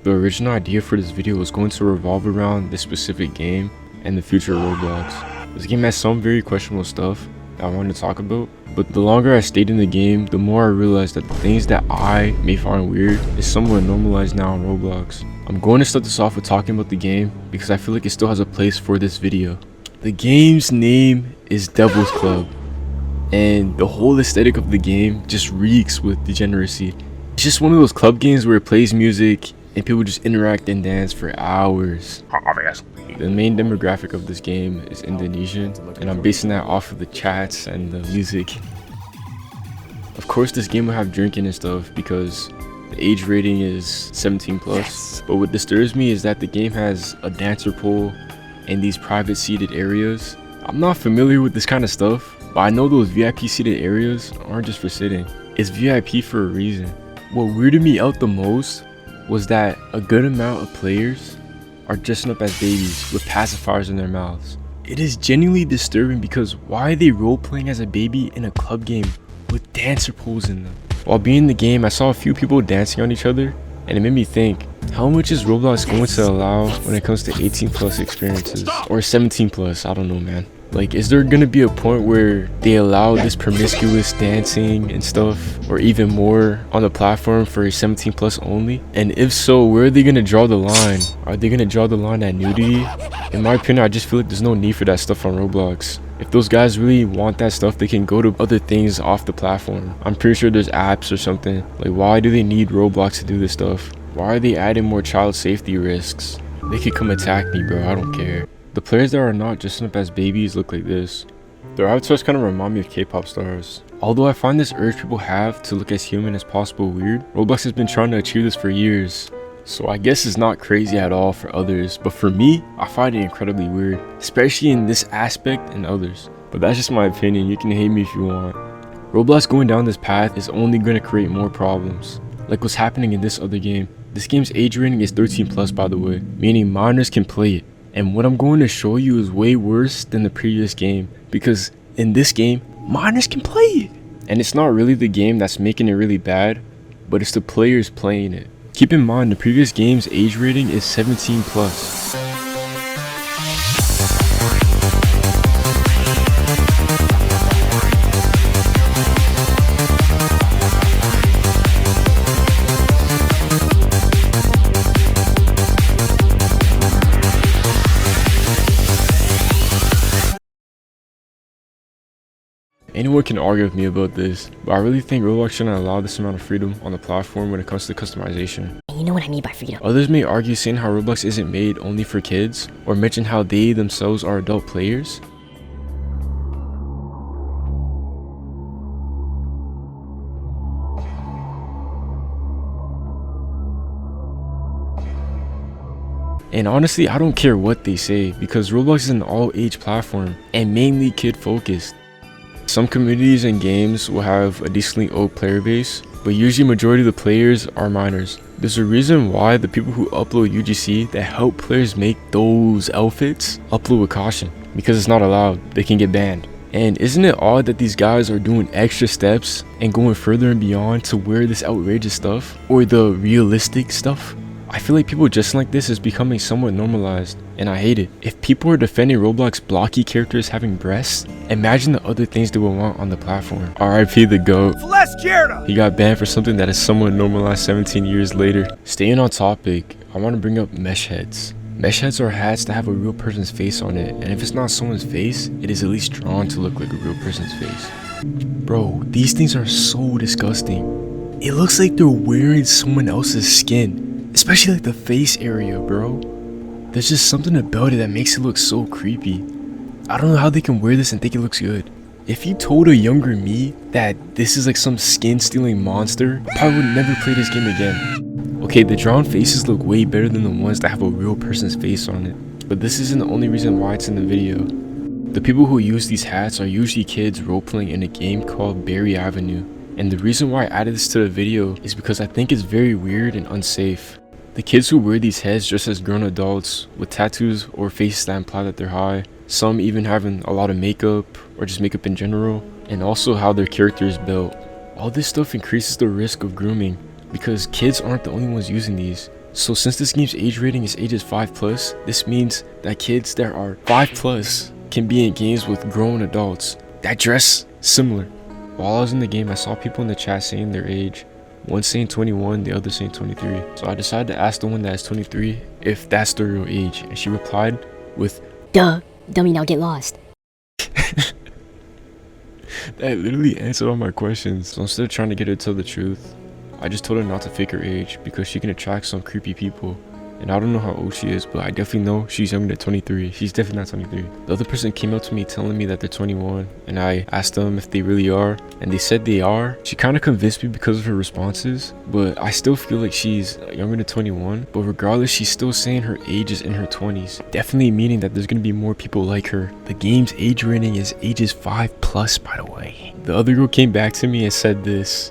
The original idea for this video was going to revolve around this specific game and the future of Roblox. This game has some very questionable stuff that I wanted to talk about, but the longer I stayed in the game, the more I realized that the things that I may find weird is somewhat normalized now on Roblox. I'm going to start this off with talking about the game because I feel like it still has a place for this video. The game's name is Devil's Club, and the whole aesthetic of the game just reeks with degeneracy. It's just one of those club games where it plays music and people just interact and dance for hours. The main demographic of this game is Indonesian, and I'm basing that off of the chats and the music. Of course, this game will have drinking and stuff because the age rating is 17 plus. But what disturbs me is that the game has a dancer pool and these private seated areas. I'm not familiar with this kind of stuff, but I know those VIP seated areas aren't just for sitting. It's VIP for a reason. What weirded me out the most was that a good amount of players are dressing up as babies with pacifiers in their mouths. It is genuinely disturbing because why are they role-playing as a baby in a club game with dancer pools in them? While being in the game, I saw a few people dancing on each other, and it made me think, how much is Roblox going to allow when it comes to 18 plus experiences? Or 17 plus, I don't know, man. Like, is there gonna be a point where they allow this promiscuous dancing and stuff, or even more, on the platform for 17 plus only? And if so, where are they gonna draw the line? Are they gonna draw the line at nudity? In my opinion, I just feel like there's no need for that stuff on Roblox. If those guys really want that stuff, they can go to other things off the platform. I'm pretty sure there's apps or something. Like, why do they need Roblox to do this stuff? Why are they adding more child safety risks? They could come attack me, bro, I don't care. The players that are not dressing up as babies look like this. Their avatars kind of remind me of K-pop stars. Although I find this urge people have to look as human as possible weird, Roblox has been trying to achieve this for years. So I guess it's not crazy at all for others, but for me, I find it incredibly weird, especially in this aspect and others. But that's just my opinion, you can hate me if you want. Roblox going down this path is only going to create more problems, like what's happening in this other game. This game's age rating is 13 plus, by the way, meaning minors can play it. And what I'm going to show you is way worse than the previous game, because in this game, minors can play it. And it's not really the game that's making it really bad, but it's the players playing it. Keep in mind, the previous game's age rating is 17 plus. Anyone can argue with me about this, but I really think Roblox shouldn't allow this amount of freedom on the platform when it comes to customization. And you know what I mean by freedom. Others may argue saying how Roblox isn't made only for kids, or mention how they themselves are adult players. And honestly, I don't care what they say because Roblox is an all-age platform and mainly kid-focused. Some communities and games will have a decently old player base, but usually majority of the players are minors. There's a reason why the people who upload UGC that help players make those outfits upload with caution, because it's not allowed, they can get banned. And isn't it odd that these guys are doing extra steps and going further and beyond to wear this outrageous stuff, or the realistic stuff? I feel like people dressing like this is becoming somewhat normalized, and I hate it. If people are defending Roblox blocky characters having breasts, imagine the other things they will want on the platform. RIP the GOAT. He got banned for something that is somewhat normalized 17 years later. Staying on topic, I want to bring up mesh heads. Mesh heads are hats that have a real person's face on it, and if it's not someone's face, it is at least drawn to look like a real person's face. Bro, these things are so disgusting. It looks like they're wearing someone else's skin. Especially like the face area, bro. There's just something about it that makes it look so creepy. I don't know how they can wear this and think it looks good. If you told a younger me that this is like some skin stealing monster, I probably would never play this game again. Okay, the drawn faces look way better than the ones that have a real person's face on it. But this isn't the only reason why it's in the video. The people who use these hats are usually kids role-playing in a game called Berry Avenue. And the reason why I added this to the video is because I think it's very weird and unsafe. The kids who wear these heads dress as grown adults with tattoos or faces that imply that they're high, some even having a lot of makeup or just makeup in general, and also how their character is built. All this stuff increases the risk of grooming because kids aren't the only ones using these. So since this game's age rating is ages 5+, this means that kids that are 5+ can be in games with grown adults that dress similar. While I was in the game, I saw people in the chat saying their age. One saying 21, the other saying 23. So I decided to ask the one that is 23 if that's the real age, and she replied with, "Duh, dummy, now get lost." That literally answered all my questions. So instead of trying to get her to tell the truth, I just told her not to fake her age because she can attract some creepy people. And I don't know how old she is, but I definitely know she's younger than 23. She's definitely not 23. The other person came up to me telling me that they're 21, and I asked them if they really are, and they said they are. She kind of convinced me because of her responses, but I still feel like she's younger than 21. But regardless, she's still saying her age is in her 20s, definitely meaning that there's gonna be more people like her. The game's age rating is ages 5+, by the way. The other girl came back to me and said this.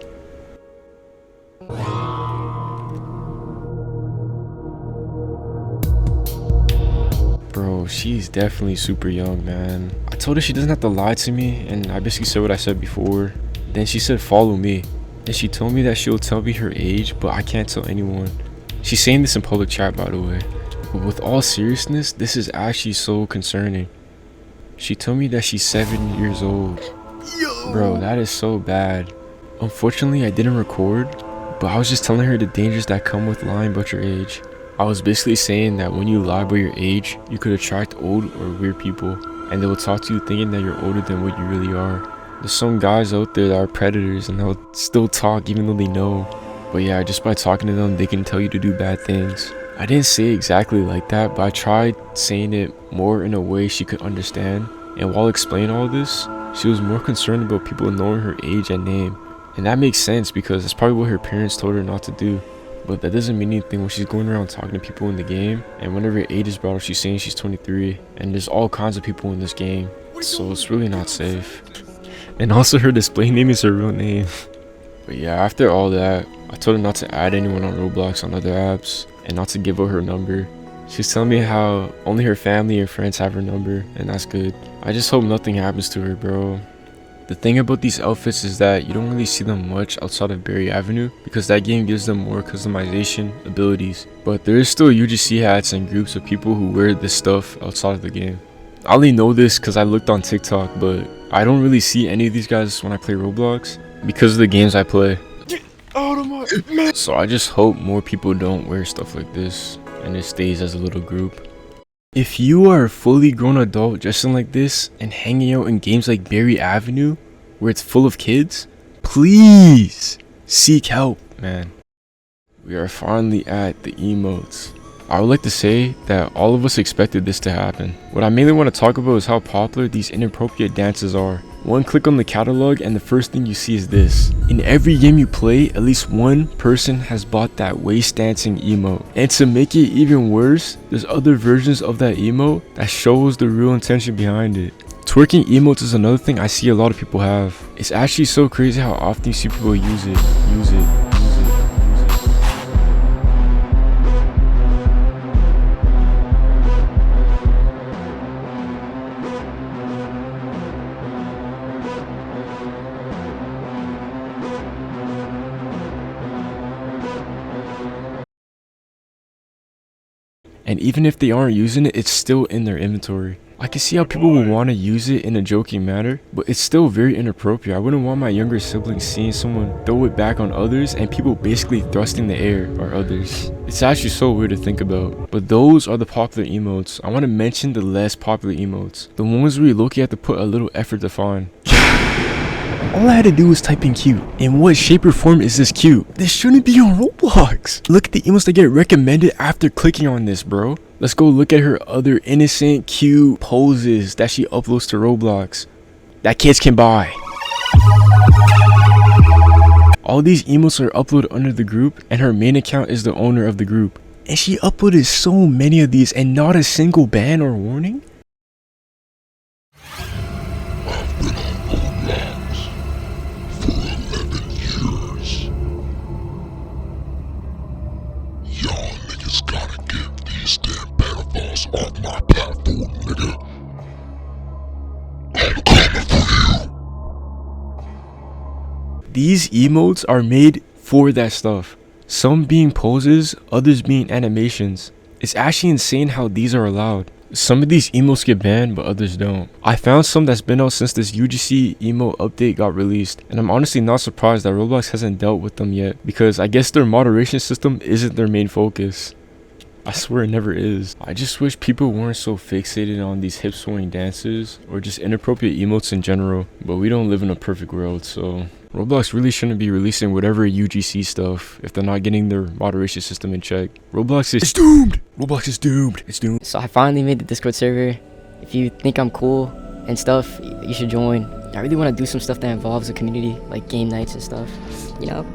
Bro, she's definitely super young, man. I told her she doesn't have to lie to me, and I basically said what I said before. Then she said follow me. And she told me that she'll tell me her age, but I can't tell anyone. She's saying this in public chat, by the way. But with all seriousness, this is actually so concerning. She told me that she's 7 years old. Bro, that is so bad. Unfortunately, I didn't record, but I was just telling her the dangers that come with lying about your age. I was basically saying that when you lie about your age, you could attract old or weird people, and they will talk to you thinking that you're older than what you really are. There's some guys out there that are predators and they'll still talk even though they know. But yeah, just by talking to them, they can tell you to do bad things. I didn't say it exactly like that, but I tried saying it more in a way she could understand. And while explaining all this, she was more concerned about people knowing her age and name. And that makes sense because that's probably what her parents told her not to do. But that doesn't mean anything when she's going around talking to people in the game, and whenever age is brought up, she's saying she's 23, and there's all kinds of people in this game, so it's really not safe. And also her display name is her real name. But yeah, after all that, I told her not to add anyone on Roblox on other apps, and not to give out her number. She's telling me how only her family and friends have her number, and that's good. I just hope nothing happens to her, bro. The thing about these outfits is that you don't really see them much outside of Berry Avenue because that game gives them more customization abilities. But there is still UGC hats and groups of people who wear this stuff outside of the game. I only know this because I looked on TikTok, but I don't really see any of these guys when I play Roblox because of the games I play. Get out of my man. So I just hope more people don't wear stuff like this and it stays as a little group. If you are a fully grown adult dressing like this and hanging out in games like Berry Avenue where it's full of kids, please seek help, man. We are finally at the emotes. I would like to say that all of us expected this to happen. What I mainly want to talk about is how popular these inappropriate dances are. One click on the catalog and the first thing you see is this. In every game you play, at least one person has bought that waist dancing emote. And to make it even worse, there's other versions of that emote that shows the real intention behind it. Twerking emotes is another thing I see a lot of people have. It's actually so crazy how often you see people use it. And even if they aren't using it, it's still in their inventory. I can see how people would want to use it in a joking manner, but it's still very inappropriate. I wouldn't want my younger siblings seeing someone throw it back on others and people basically thrusting the air or others. It's actually so weird to think about. But those are the popular emotes. I want to mention the less popular emotes. The ones where you low-key have to put a little effort to find. All I had to do was type in cute. In what shape or form is this cute? This shouldn't be on Roblox. Look at the emotes that get recommended after clicking on this, bro. Let's go look at her other innocent, cute poses that she uploads to Roblox that kids can buy. All these emotes are uploaded under the group, and her main account is the owner of the group. And she uploaded so many of these and not a single ban or warning? Off my platform, nigga. I'm coming for you. These emotes are made for that stuff. Some being poses, others being animations. It's actually insane how these are allowed. Some of these emotes get banned, but others don't. I found some that's been out since this UGC emote update got released, and I'm honestly not surprised that Roblox hasn't dealt with them yet, because I guess their moderation system isn't their main focus. I swear it never is. I just wish people weren't so fixated on these hip swaying dances or just inappropriate emotes in general, but we don't live in a perfect world, so Roblox really shouldn't be releasing whatever UGC stuff if they're not getting their moderation system in check. Roblox is doomed! Roblox is doomed. It's doomed. So I finally made the Discord server. If you think I'm cool and stuff, you should join. I really want to do some stuff that involves the community, like game nights and stuff, you know?